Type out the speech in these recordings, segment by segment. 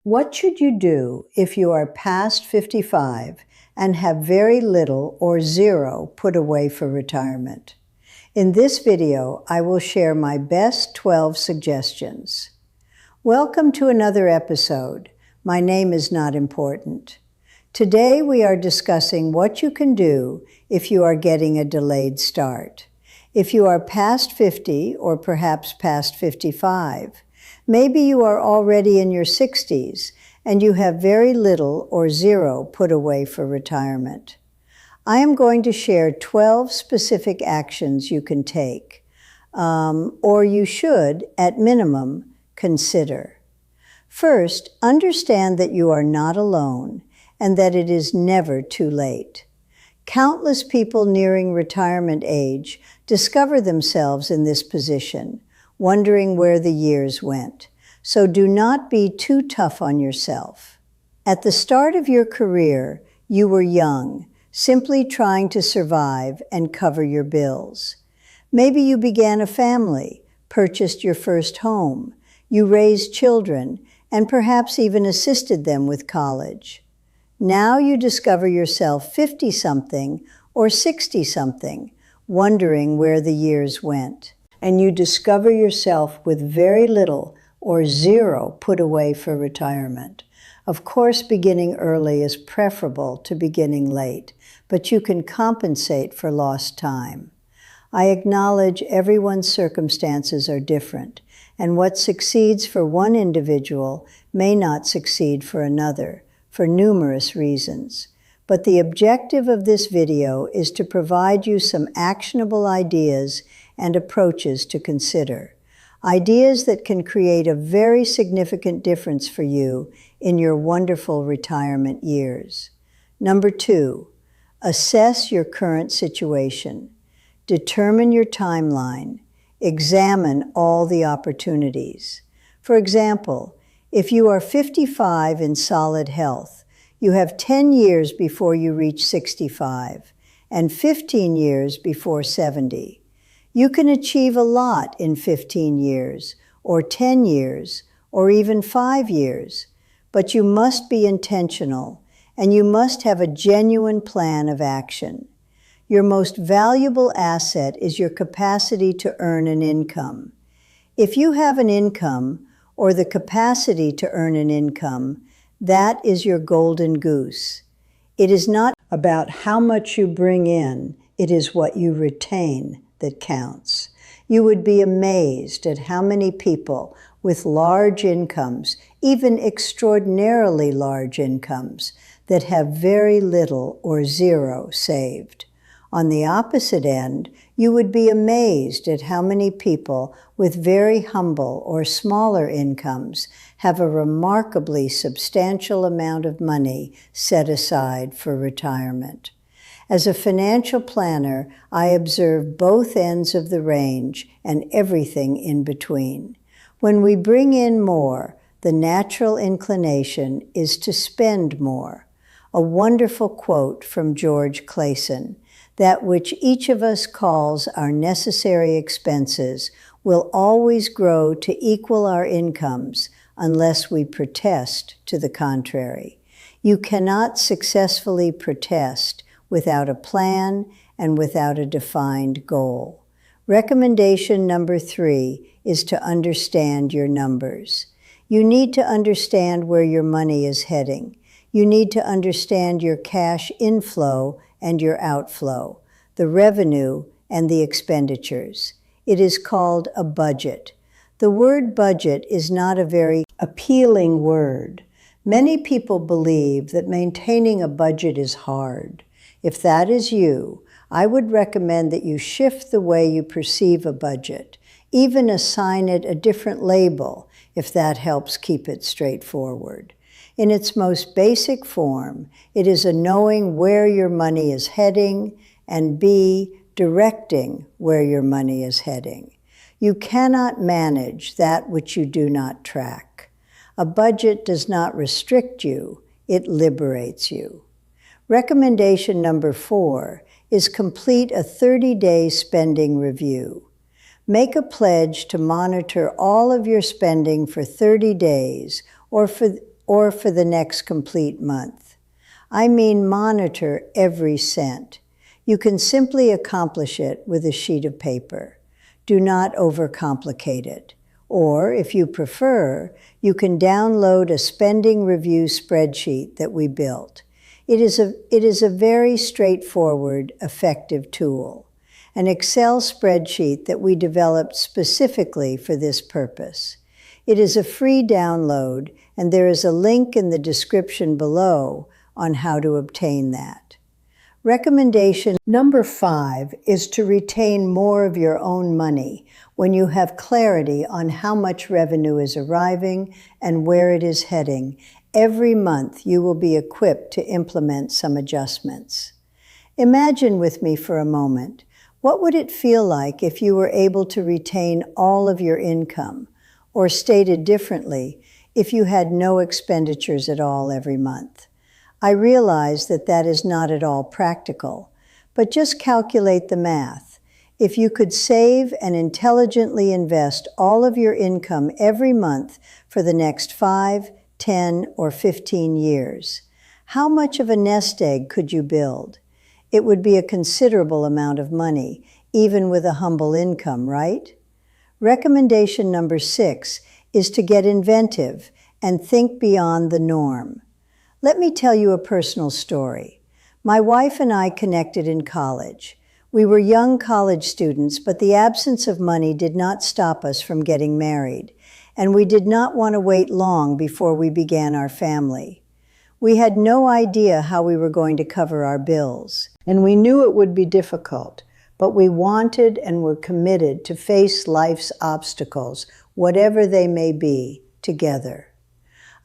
What should you do if you are past 55 and have very little or zero put away for retirement? In this video, I will share my best 12 suggestions. Welcome to another episode. My name is not important. Today we are discussing what you can do if you are getting a delayed start. If you are past 50 or perhaps past 55, maybe you are already in your 60s and you have very little or zero put away for retirement. I am going to share 12 specific actions you can take, or you should, at minimum, consider. First, understand that you are not alone and that it is never too late. Countless people nearing retirement age discover themselves in this position, wondering where the years went. So do not be too tough on yourself. At the start of your career, you were young, simply trying to survive and cover your bills. Maybe you began a family, purchased your first home, you raised children, and perhaps even assisted them with college. Now you discover yourself 50-something or 60-something, wondering where the years went. And you discover yourself with very little or zero put away for retirement. Of course, beginning early is preferable to beginning late, but you can compensate for lost time. I acknowledge everyone's circumstances are different, and what succeeds for one individual may not succeed for another, for numerous reasons. But the objective of this video is to provide you some actionable ideas and approaches to consider. Ideas that can create a very significant difference for you in your wonderful retirement years. Number 2, assess your current situation. Determine your timeline. Examine all the opportunities. For example, if you are 55 in solid health, you have 10 years before you reach 65 and 15 years before 70. You can achieve a lot in 15 years, or 10 years, or even 5 years, but you must be intentional, and you must have a genuine plan of action. Your most valuable asset is your capacity to earn an income. If you have an income, or the capacity to earn an income, that is your golden goose. It is not about how much you bring in, it is what you retain that counts. You would be amazed at how many people with large incomes, even extraordinarily large incomes, that have very little or zero saved. On the opposite end, you would be amazed at how many people with very humble or smaller incomes have a remarkably substantial amount of money set aside for retirement. As a financial planner, I observe both ends of the range and everything in between. When we bring in more, the natural inclination is to spend more. A wonderful quote from George Clason: "That which each of us calls our necessary expenses will always grow to equal our incomes unless we protest to the contrary." You cannot successfully protest without a plan and without a defined goal. Recommendation number 3 is to understand your numbers. You need to understand where your money is heading. You need to understand your cash inflow and your outflow, the revenue and the expenditures. It is called a budget. The word budget is not a very appealing word. Many people believe that maintaining a budget is hard. If that is you, I would recommend that you shift the way you perceive a budget, even assign it a different label if that helps keep it straightforward. In its most basic form, it is a knowing where your money is heading and B, directing where your money is heading. You cannot manage that which you do not track. A budget does not restrict you, it liberates you. Recommendation number 4 is complete a 30-day spending review. Make a pledge to monitor all of your spending for 30 days or for or for the next complete month. I mean monitor every cent. You can simply accomplish it with a sheet of paper. Do not overcomplicate it. Or, if you prefer, you can download a spending review spreadsheet that we built. It is a very straightforward, effective tool, an Excel spreadsheet that we developed specifically for this purpose. It is a free download, and there is a link in the description below on how to obtain that. Recommendation number 5 is to retain more of your own money when you have clarity on how much revenue is arriving and where it is heading. Every month you will be equipped to implement some adjustments. Imagine with me for a moment, what would it feel like if you were able to retain all of your income? Or stated differently, if you had no expenditures at all every month? I realize that that is not at all practical, but just calculate the math. If you could save and intelligently invest all of your income every month for the next 5, 10, or 15 years, how much of a nest egg could you build? It would be a considerable amount of money, even with a humble income, right? Recommendation number 6 is to get inventive and think beyond the norm. Let me tell you a personal story. My wife and I connected in college. We were young college students, but the absence of money did not stop us from getting married, and we did not want to wait long before we began our family. We had no idea how we were going to cover our bills, and we knew it would be difficult, but we wanted and were committed to face life's obstacles, whatever they may be, together.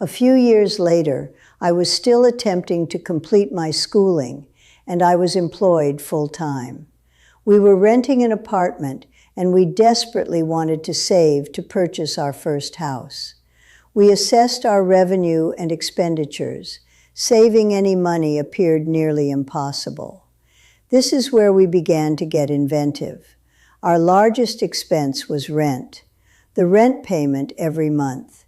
A few years later, I was still attempting to complete my schooling, and I was employed full-time. We were renting an apartment, and we desperately wanted to save to purchase our first house. We assessed our revenue and expenditures. Saving any money appeared nearly impossible. This is where we began to get inventive. Our largest expense was rent, the rent payment every month.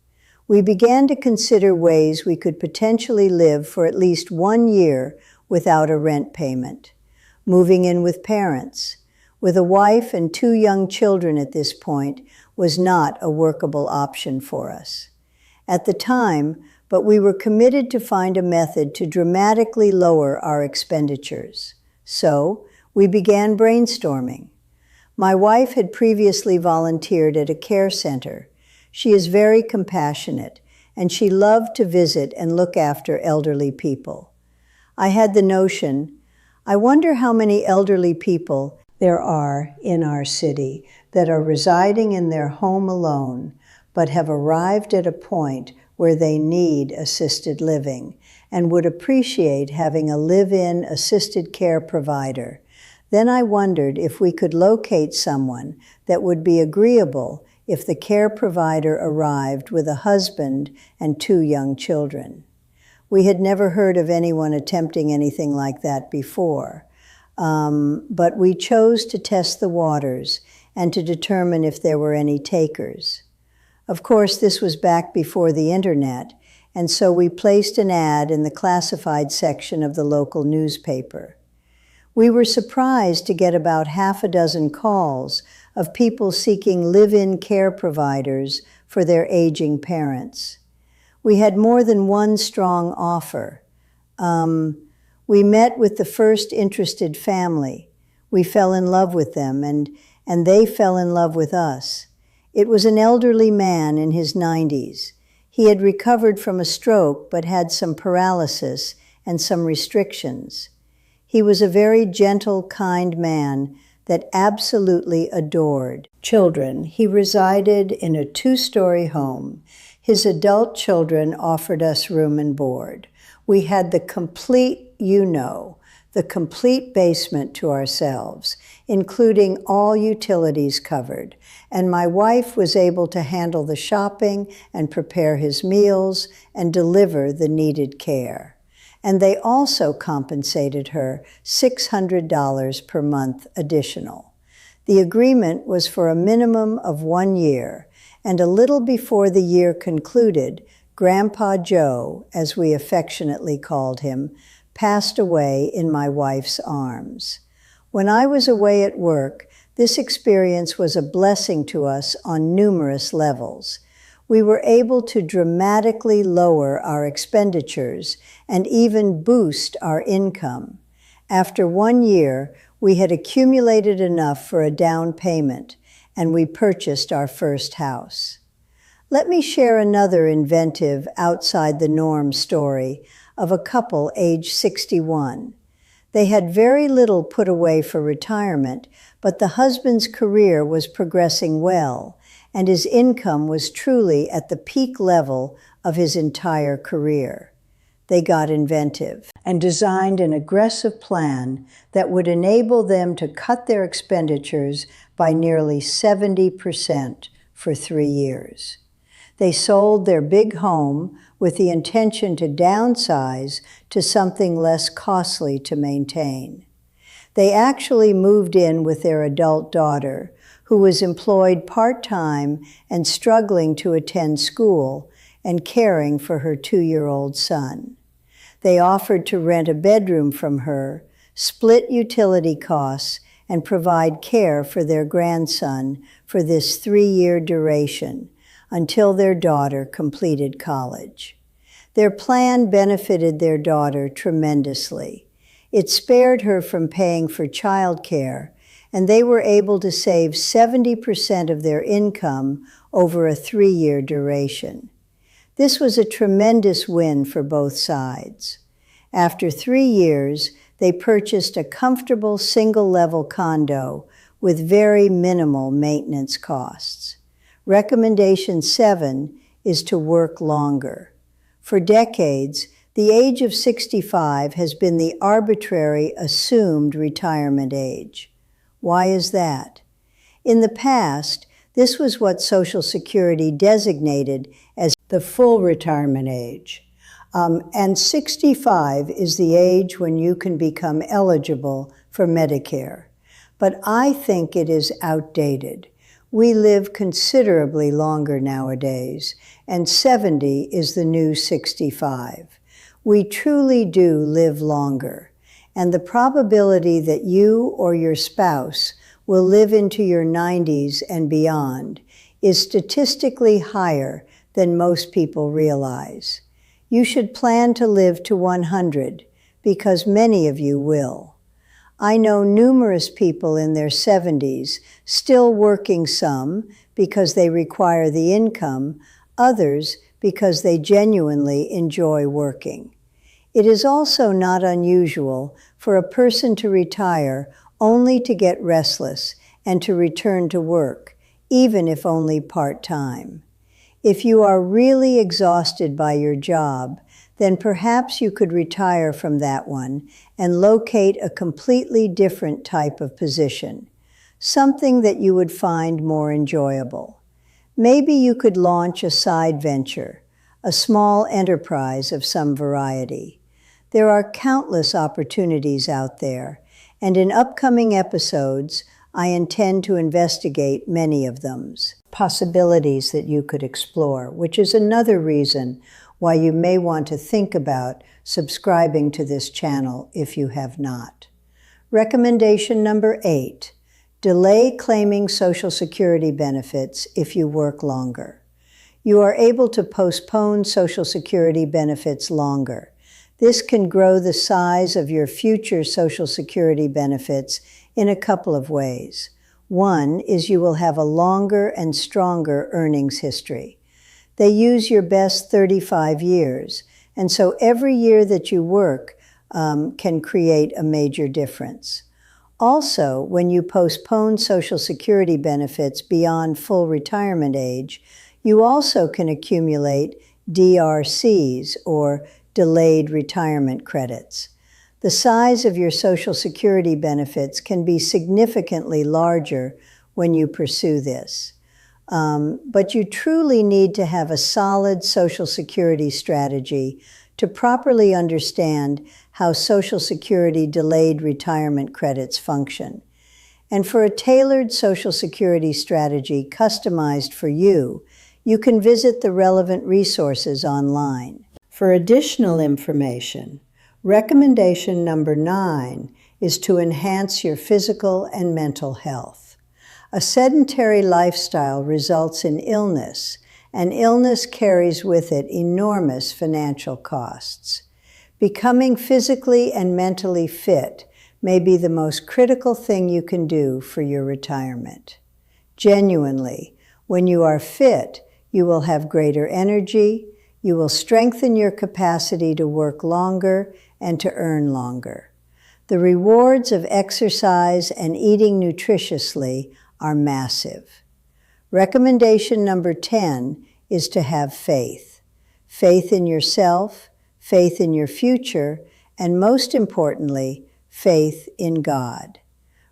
We began to consider ways we could potentially live for at least 1 year without a rent payment. Moving in with parents, with a wife and 2 young children at this point, was not a workable option for us at the time, but we were committed to find a method to dramatically lower our expenditures. So, we began brainstorming. My wife had previously volunteered at a care center. She is very compassionate, and she loved to visit and look after elderly people. I had the notion, I wonder how many elderly people there are in our city that are residing in their home alone, but have arrived at a point where they need assisted living and would appreciate having a live-in assisted care provider. Then I wondered if we could locate someone that would be agreeable if the care provider arrived with a husband and 2 young children. We had never heard of anyone attempting anything like that before, but we chose to test the waters and to determine if there were any takers. Of course, this was back before the internet, and so we placed an ad in the classified section of the local newspaper. We were surprised to get about 6 calls of people seeking live-in care providers for their aging parents. We had more than one strong offer. We met with the first interested family. We fell in love with them, and they fell in love with us. It was an elderly man in his 90s. He had recovered from a stroke, but had some paralysis and some restrictions. He was a very gentle, kind man that absolutely adored children. He resided in a 2-story home. His adult children offered us room and board. We had the complete, the complete basement to ourselves, including all utilities covered. And my wife was able to handle the shopping and prepare his meals and deliver the needed care. And they also compensated her $600 per month additional. The agreement was for a minimum of 1 year, and a little before the year concluded, Grandpa Joe, as we affectionately called him, passed away in my wife's arms. When I was away at work, this experience was a blessing to us on numerous levels. We were able to dramatically lower our expenditures and even boost our income. After 1 year, we had accumulated enough for a down payment, and we purchased our first house. Let me share another inventive, outside-the-norm story of a couple aged 61. They had very little put away for retirement, but the husband's career was progressing well, and his income was truly at the peak level of his entire career. They got inventive and designed an aggressive plan that would enable them to cut their expenditures by nearly 70% for 3 years. They sold their big home with the intention to downsize to something less costly to maintain. They actually moved in with their adult daughter, who was employed part-time and struggling to attend school and caring for her 2-year-old son. They offered to rent a bedroom from her, split utility costs, and provide care for their grandson for this 3-year duration, until their daughter completed college. Their plan benefited their daughter tremendously. It spared her from paying for childcare, and they were able to save 70% of their income over a 3-year duration. This was a tremendous win for both sides. After 3 years, they purchased a comfortable single-level condo with very minimal maintenance costs. Recommendation 7 is to work longer. For decades, the age of 65 has been the arbitrary assumed retirement age. Why is that? In the past, this was what Social Security designated as the full retirement age. And 65 is the age when you can become eligible for Medicare. But I think it is outdated. We live considerably longer nowadays, and 70 is the new 65. We truly do live longer, and the probability that you or your spouse will live into your 90s and beyond is statistically higher than most people realize. You should plan to live to 100, because many of you will. I know numerous people in their 70s still working, some because they require the income, others because they genuinely enjoy working. It is also not unusual for a person to retire only to get restless and to return to work, even if only part-time. If you are really exhausted by your job, then perhaps you could retire from that one and locate a completely different type of position, something that you would find more enjoyable. Maybe you could launch a side venture, a small enterprise of some variety. There are countless opportunities out there, and in upcoming episodes, I intend to investigate many of them. Possibilities that you could explore, which is another reason why you may want to think about subscribing to this channel if you have not. Recommendation number 8, delay claiming Social Security benefits if you work longer. You are able to postpone Social Security benefits longer. This can grow the size of your future Social Security benefits in a couple of ways. One is you will have a longer and stronger earnings history. They use your best 35 years, and so every year that you work can create a major difference. Also, when you postpone Social Security benefits beyond full retirement age, you also can accumulate DRCs, or delayed retirement credits. The size of your Social Security benefits can be significantly larger when you pursue this. But you truly need to have a solid Social Security strategy to properly understand how Social Security delayed retirement credits function. And for a tailored Social Security strategy customized for you, You can visit the relevant resources online. For additional information, recommendation number 9 is to enhance your physical and mental health. A sedentary lifestyle results in illness, and illness carries with it enormous financial costs. Becoming physically and mentally fit may be the most critical thing you can do for your retirement. Genuinely, when you are fit, you will have greater energy, you will strengthen your capacity to work longer and to earn longer. The rewards of exercise and eating nutritiously are massive. Recommendation number 10 is to have faith. Faith in yourself, faith in your future, and most importantly, faith in God.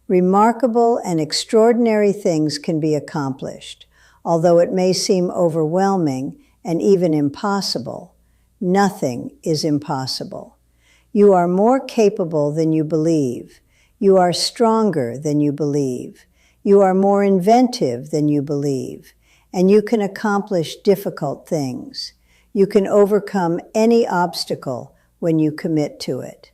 Remarkable and extraordinary things can be accomplished. Although it may seem overwhelming and even impossible, nothing is impossible. You are more capable than you believe. You are stronger than you believe. You are more inventive than you believe. And you can accomplish difficult things. You can overcome any obstacle when you commit to it.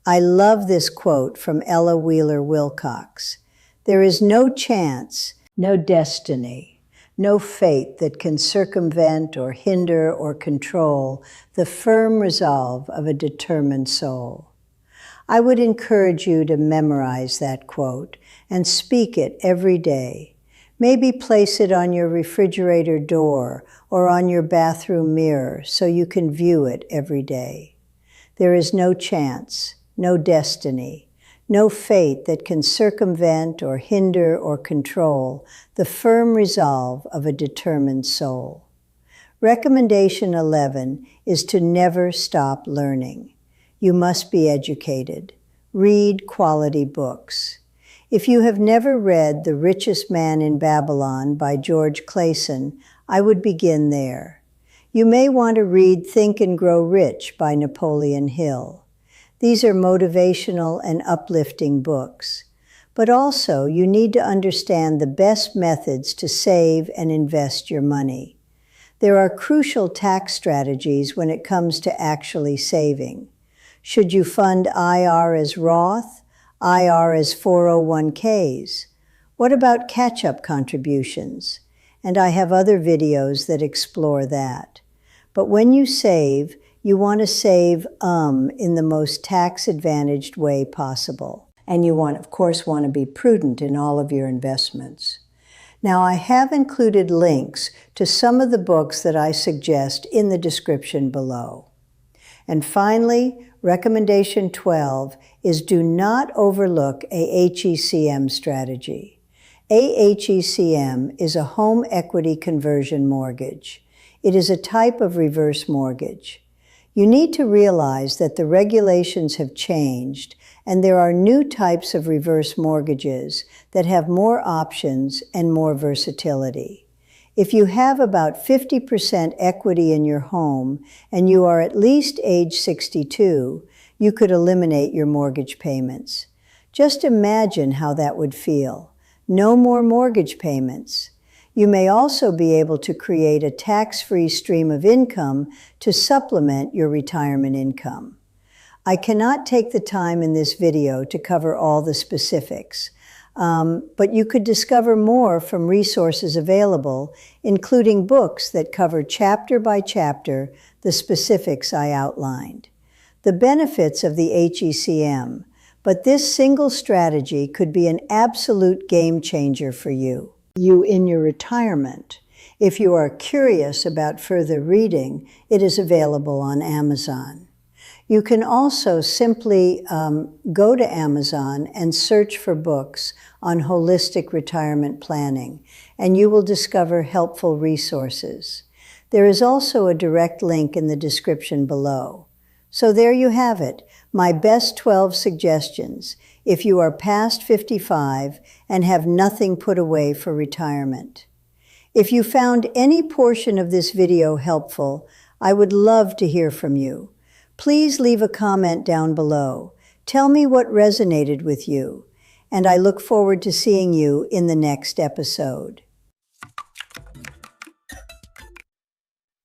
I love this quote from Ella Wheeler Wilcox. There is no chance, no destiny, no fate that can circumvent or hinder or control the firm resolve of a determined soul. I would encourage you to memorize that quote and speak it every day. Maybe place it on your refrigerator door or on your bathroom mirror so you can view it every day. There is no chance, no destiny, no fate that can circumvent or hinder or control the firm resolve of a determined soul. Recommendation 11 is to never stop learning. You must be educated. Read quality books. If you have never read The Richest Man in Babylon by George Clason, I would begin there. You may want to read Think and Grow Rich by Napoleon Hill. These are motivational and uplifting books. But also, you need to understand the best methods to save and invest your money. There are crucial tax strategies when it comes to actually saving. Should you fund IR as Roth, IR as 401ks? What about catch-up contributions? And I have other videos that explore that. But when you save, you want to save in the most tax-advantaged way possible. And you of course, want to be prudent in all of your investments. Now, I have included links to some of the books that I suggest in the description below. And finally, recommendation 12 is do not overlook a HECM strategy. A HECM is a home equity conversion mortgage. It is a type of reverse mortgage. You need to realize that the regulations have changed and there are new types of reverse mortgages that have more options and more versatility. If you have about 50% equity in your home and you are at least age 62, you could eliminate your mortgage payments. Just imagine how that would feel. No more mortgage payments. You may also be able to create a tax-free stream of income to supplement your retirement income. I cannot take the time in this video to cover all the specifics, but you could discover more from resources available, including books that cover chapter by chapter the specifics I outlined. The benefits of the HECM, but this single strategy could be an absolute game changer for you in your retirement. If you are curious about further reading, it is available on Amazon. You can also simply go to Amazon and search for books on holistic retirement planning, and you will discover helpful resources. There is also a direct link in the description below. So there you have it, my best 12 suggestions if you are past 55 and have nothing put away for retirement. If you found any portion of this video helpful, I would love to hear from you. Please leave a comment down below. Tell me what resonated with you, and I look forward to seeing you in the next episode.